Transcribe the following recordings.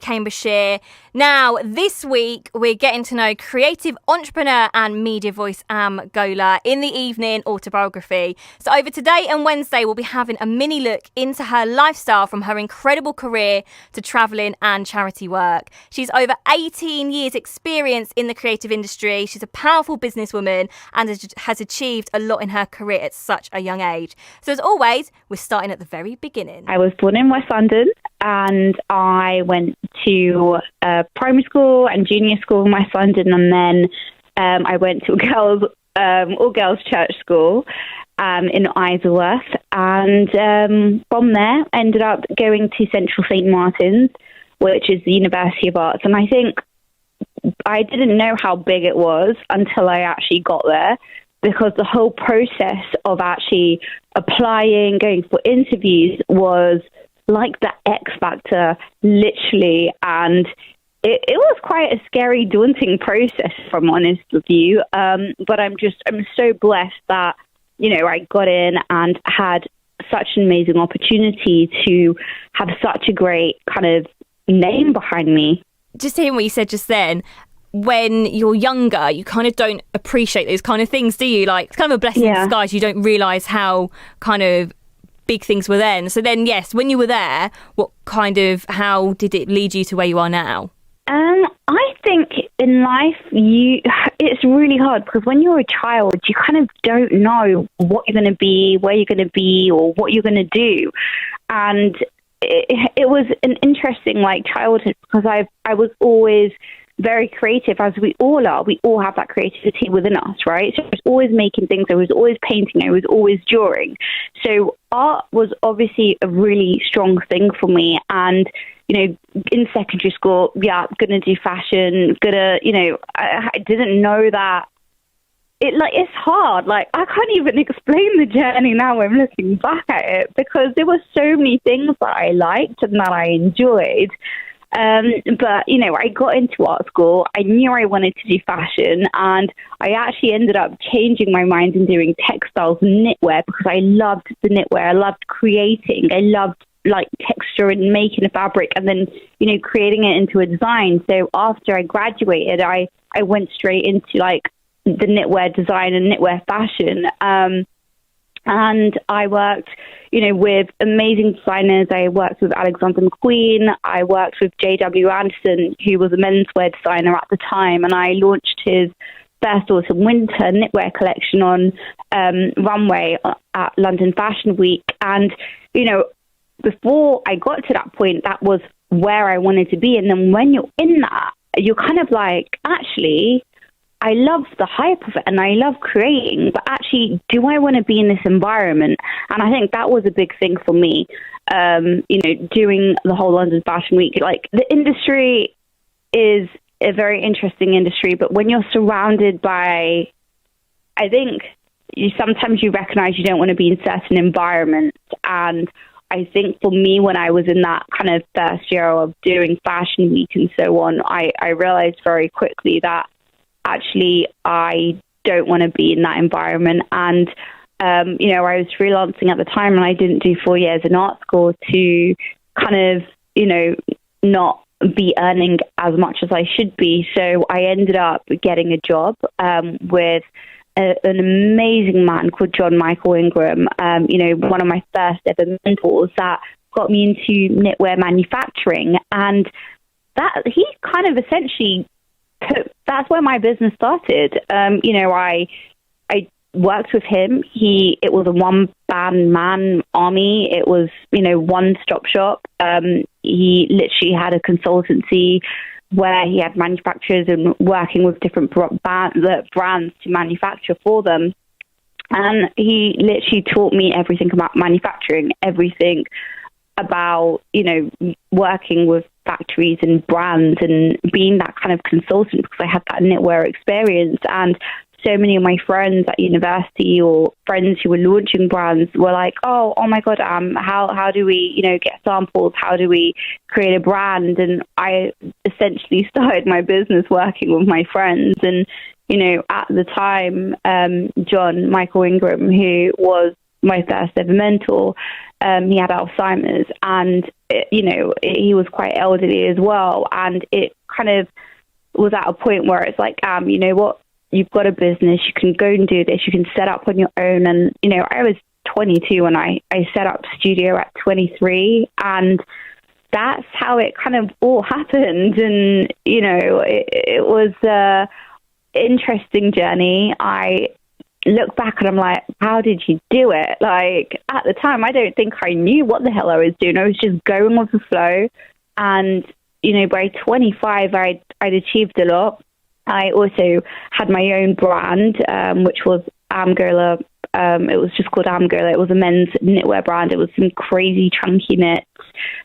Cambridgeshire. Now, this week, we're getting to know creative entrepreneur and media voice Am Gola in the evening autobiography. So over today and Wednesday, we'll be having a mini look into her lifestyle from her incredible career to travelling and charity work. She's over 18 years experience in the creative industry. She's a powerful businesswoman and has achieved a lot in her career at such a young age. So as always, we're starting at the very beginning. I was born in West London and I went to primary school and junior school in West London, and then I went to all girls church school in Isleworth, and from there ended up going to Central St Martin's, which is the University of Arts. And I think I didn't know how big it was until I actually got there, because the whole process of actually applying, going for interviews was like the X Factor, literally. And it was quite a scary, daunting process, if I'm honest with you. But I'm so blessed that, I got in and had such an amazing opportunity to have such a great kind of name behind me. Just hearing what you said just then, when you're younger, you kind of don't appreciate those kind of things, do you? Like, it's kind of a blessing in disguise. You don't realise how kind of big things were then. So then, yes, when you were there, how did it lead you to where you are now? I think in life, it's really hard, because when you're a child, you kind of don't know what you're going to be, where you're going to be, or what you're going to do. And it was an interesting childhood, because I was always very creative, as we all are. We all have that creativity within us, right? So I was always making things. I was always painting. I was always drawing. So art was obviously a really strong thing for me. And, in secondary school, going to do fashion, I didn't know that. It's hard. I can't even explain the journey now when I'm looking back at it, because there were so many things that I liked and that I enjoyed. But, I got into art school. I knew I wanted to do fashion, and I actually ended up changing my mind and doing textiles and knitwear, because I loved the knitwear. I loved creating. I loved texture and making a fabric and then, creating it into a design. So after I graduated, I went straight into the knitwear design and knitwear fashion. And I worked, with amazing designers. I worked with Alexander McQueen. I worked with J.W. Anderson, who was a menswear designer at the time. And I launched his first autumn-winter knitwear collection on runway at London Fashion Week. And, before I got to that point, that was where I wanted to be. And then when you're in that, you're kind of actually, I love the hype of it and I love creating, but actually, do I want to be in this environment? And I think that was a big thing for me, doing the whole London Fashion Week. The industry is a very interesting industry, but when you're surrounded by, I think sometimes you recognize you don't want to be in certain environments. And I think for me, when I was in that kind of first year of doing Fashion Week and so on, I realized very quickly that actually I don't want to be in that environment. And, I was freelancing at the time, and I didn't do 4 years in art school to kind of, not be earning as much as I should be. So I ended up getting a job with an amazing man called John Michael Ingram, one of my first ever mentors that got me into knitwear manufacturing. And that he kind of essentially that's where my business started. I worked with him. It was a one-man army. It was, one-stop shop. He literally had a consultancy where he had manufacturers and working with different brands to manufacture for them. And he literally taught me everything about manufacturing, everything about, working with factories and brands and being that kind of consultant, because I had that knitwear experience. And so many of my friends at university or friends who were launching brands were like, oh my God, how do we, get samples? How do we create a brand? And I essentially started my business working with my friends. And, at the time, John Michael Ingram, who was my first ever mentor, He had Alzheimer's, and he was quite elderly as well. And it kind of was at a point where it's like, you know what, you've got a business, you can go and do this, you can set up on your own. And I was 22 when I set up studio at 23, and that's how it kind of all happened. And it was a interesting journey. I look back and I'm like, how did you do it? Like, at the time, I don't think I knew what the hell I was doing. I was just going with the flow. And, by 25, I'd achieved a lot. I also had my own brand, which was Amgola. It was just called Amgola. It was a men's knitwear brand. It was some crazy chunky knits,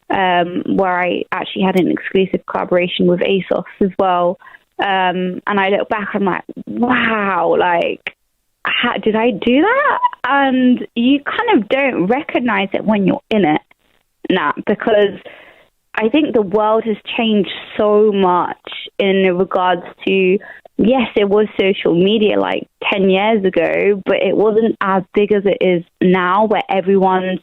where I actually had an exclusive collaboration with ASOS as well. And I look back, I'm like, wow, like, how did I do that? And you kind of don't recognize it when you're in it now, because I think the world has changed so much in regards to, yes, it was social media like 10 years ago, but it wasn't as big as it is now, where everyone's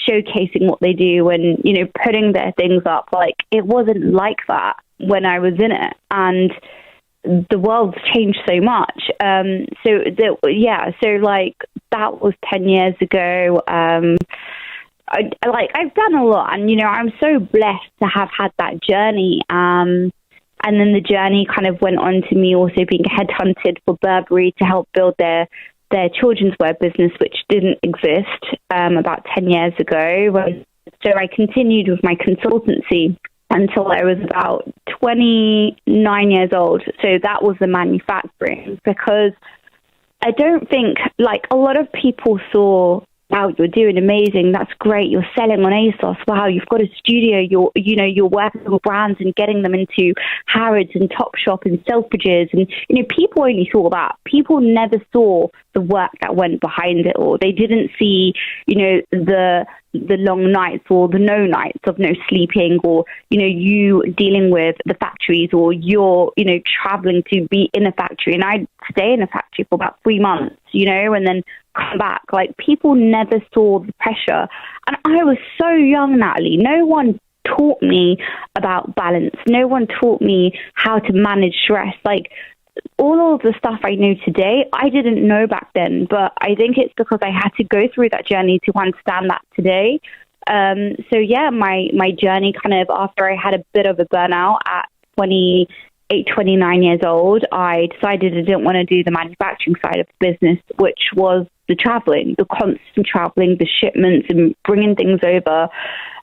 showcasing what they do and, putting their things up. Like, it wasn't like that when I was in it. And the world's changed so much. So that was 10 years ago. I've done a lot, and, I'm so blessed to have had that journey. And then the journey kind of went on to me also being headhunted for Burberry to help build their children's wear business, which didn't exist about 10 years ago. So I continued with my consultancy until I was about 29 years old. So that was the manufacturing, because I don't think, like, a lot of people saw, wow, you're doing amazing, that's great, you're selling on ASOS, wow, you've got a studio, you're working with brands and getting them into Harrods and Topshop and Selfridges, and people only saw that. People never saw the work that went behind it all. They didn't see the long nights or the no nights of no sleeping, or you dealing with the factories, or you're traveling to be in a factory. And I'd stay in a factory for about 3 months, and then come back. Like, people never saw the pressure. And I was so young, Natalie. No one taught me about balance. No one taught me how to manage stress. Like, all of the stuff I know today, I didn't know back then, but I think it's because I had to go through that journey to understand that today. My journey kind of, after I had a bit of a burnout at 28, 29 years old, I decided I didn't want to do the manufacturing side of the business, which was the traveling, the constant traveling, the shipments and bringing things over.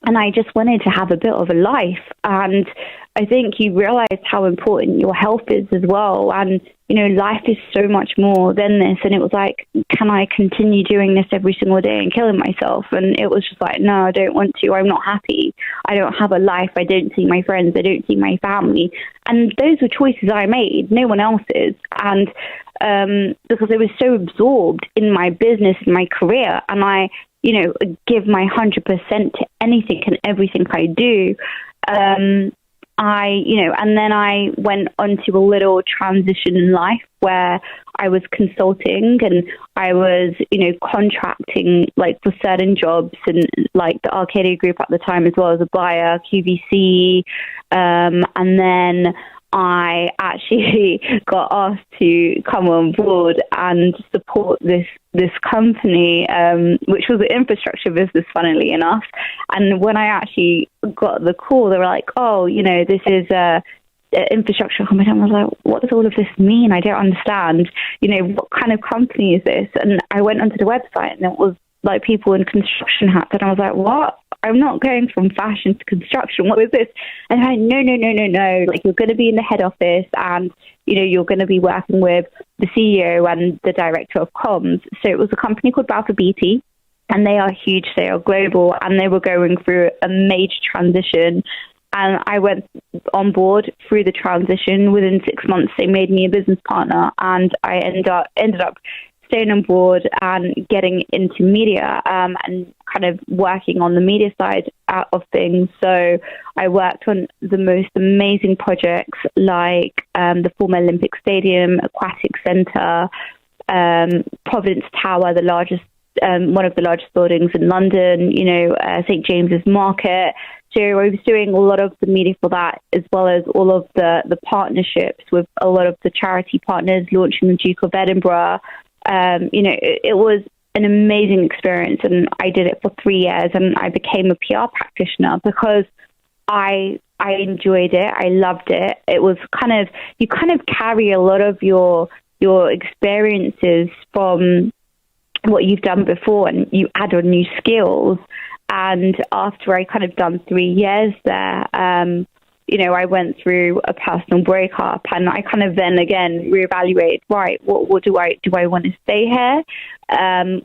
And I just wanted to have a bit of a life. And I think you realize how important your health is as well. And, life is so much more than this. And it was like, can I continue doing this every single day and killing myself? And it was just like, no, I don't want to. I'm not happy. I don't have a life. I don't see my friends. I don't see my family. And those were choices I made, no one else's. And because I was so absorbed in my business and my career, and I, give my 100% to anything and everything I do. And then I went on to a little transition in life where I was consulting and I was, contracting like for certain jobs, and like the Arcadia Group at the time as well as a buyer, QVC. And then I actually got asked to come on board and support this company, which was an infrastructure business, funnily enough. And when I actually got the call, they were like, oh, this is a infrastructure company. I was like, what does all of this mean? I don't understand. What kind of company is this? And I went onto the website, and it was like people in construction hats. And I was like, what? I'm not going from fashion to construction. What is this? And I, no. Like, you're going to be in the head office, and, you're going to be working with the CEO and the director of comms. So it was a company called Balfour Beatty, and they are huge. They are global, and they were going through a major transition. And I went on board through the transition. Within 6 months, they made me a business partner, and I ended up staying on board and getting into media, and kind of working on the media side of things. So I worked on the most amazing projects like the former Olympic Stadium, Aquatic Centre, Providence Tower, the largest one of the largest buildings in London, St. James's Market. So I was doing a lot of the media for that, as well as all of the partnerships with a lot of the charity partners, launching the Duke of Edinburgh. It was an amazing experience, and I did it for 3 years, and I became a PR practitioner because I enjoyed it. I loved it. It was you carry a lot of your experiences from what you've done before, and you add on new skills. And after I done 3 years there, I went through a personal breakup, and I then again reevaluated, right, what do I want to stay here?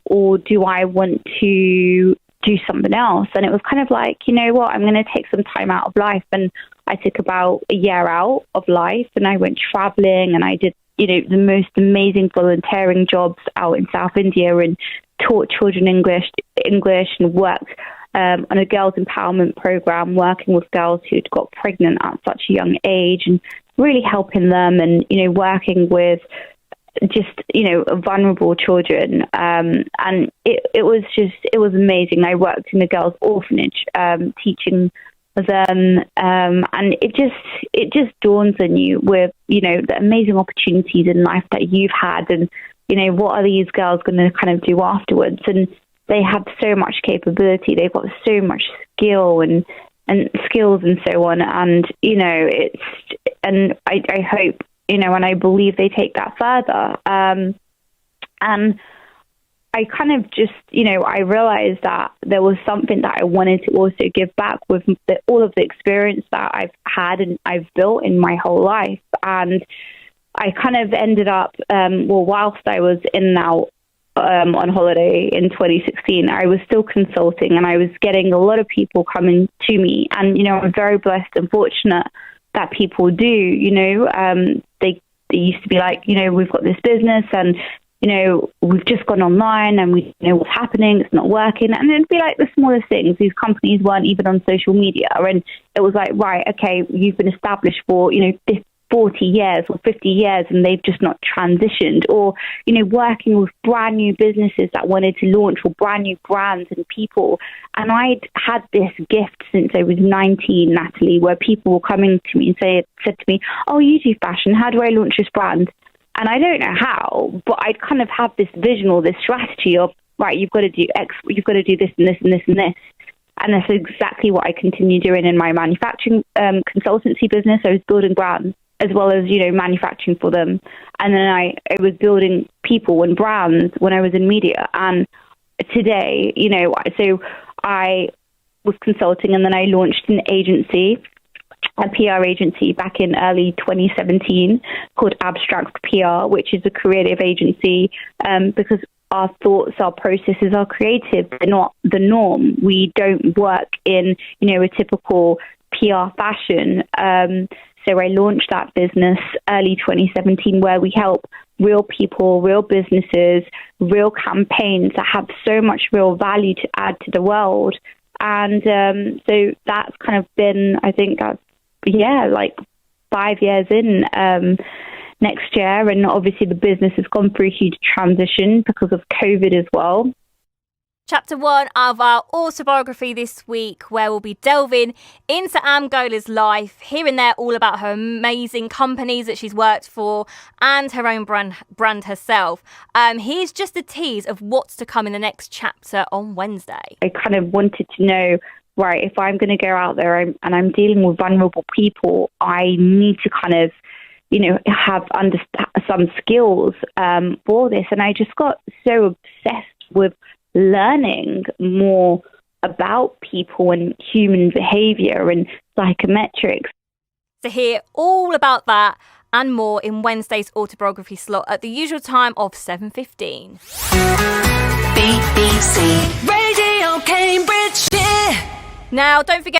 Or do I want to do something else? And it was you know what, I'm going to take some time out of life. And I took about a year out of life, and I went traveling, and I did, the most amazing volunteering jobs out in South India, and taught children English, and worked on a girls' empowerment program, working with girls who'd got pregnant at such a young age, and really helping them, and working with just vulnerable children. And it was amazing. I worked in a girls' orphanage, teaching them, and it just dawns on you with the amazing opportunities in life that you've had, and what are these girls going to do afterwards? And they have so much capability. They've got so much skill and skills and so on. And I hope and I believe they take that further. And I just I realized that there was something that I wanted to also give back with all of the experience that I've had and I've built in my whole life. And I ended up, whilst I was in and out on holiday in 2016, I was still consulting, and I was getting a lot of people coming to me. And, I'm very blessed and fortunate that people do, they used to be like, we've got this business, and, we've just gone online, and we know what's happening, it's not working. And it'd be like the smallest things. These companies weren't even on social media. And it was like, right, okay, you've been established for, 40 years or 50 years, and they've just not transitioned. Or, working with brand new businesses that wanted to launch, or brand new brands and people. And I'd had this gift since I was 19, Natalie, where people were coming to me and said to me, oh, you do fashion, how do I launch this brand? And I don't know how, but I'd have this vision or this strategy of, right, you've got to do X, you've got to do this and this and this and this. And that's exactly what I continue doing in my manufacturing consultancy business. I was building brands, as well as, manufacturing for them. And then I was building people and brands when I was in media. And today, so I was consulting, and then I launched an agency, a PR agency, back in early 2017 called Abstract PR, which is a creative agency, because our thoughts, our processes are creative. They're not the norm. We don't work in, a typical PR fashion. So I launched that business early 2017, where we help real people, real businesses, real campaigns that have so much real value to add to the world. And so that's been, I think, 5 years in next year. And obviously the business has gone through a huge transition because of COVID as well. Chapter 1 of our autobiography this week, where we'll be delving into Am Gola's life, hearing there all about her amazing companies that she's worked for and her own brand herself. Here's just a tease of what's to come in the next chapter on Wednesday. I wanted to know, right, if I'm going to go out there and I'm dealing with vulnerable people, I need to have some skills for this. And I just got so obsessed with learning more about people and human behaviour and psychometrics. To hear all about that and more in Wednesday's autobiography slot at the usual time of 7:15. BBC Radio Cambridge. Now, don't forget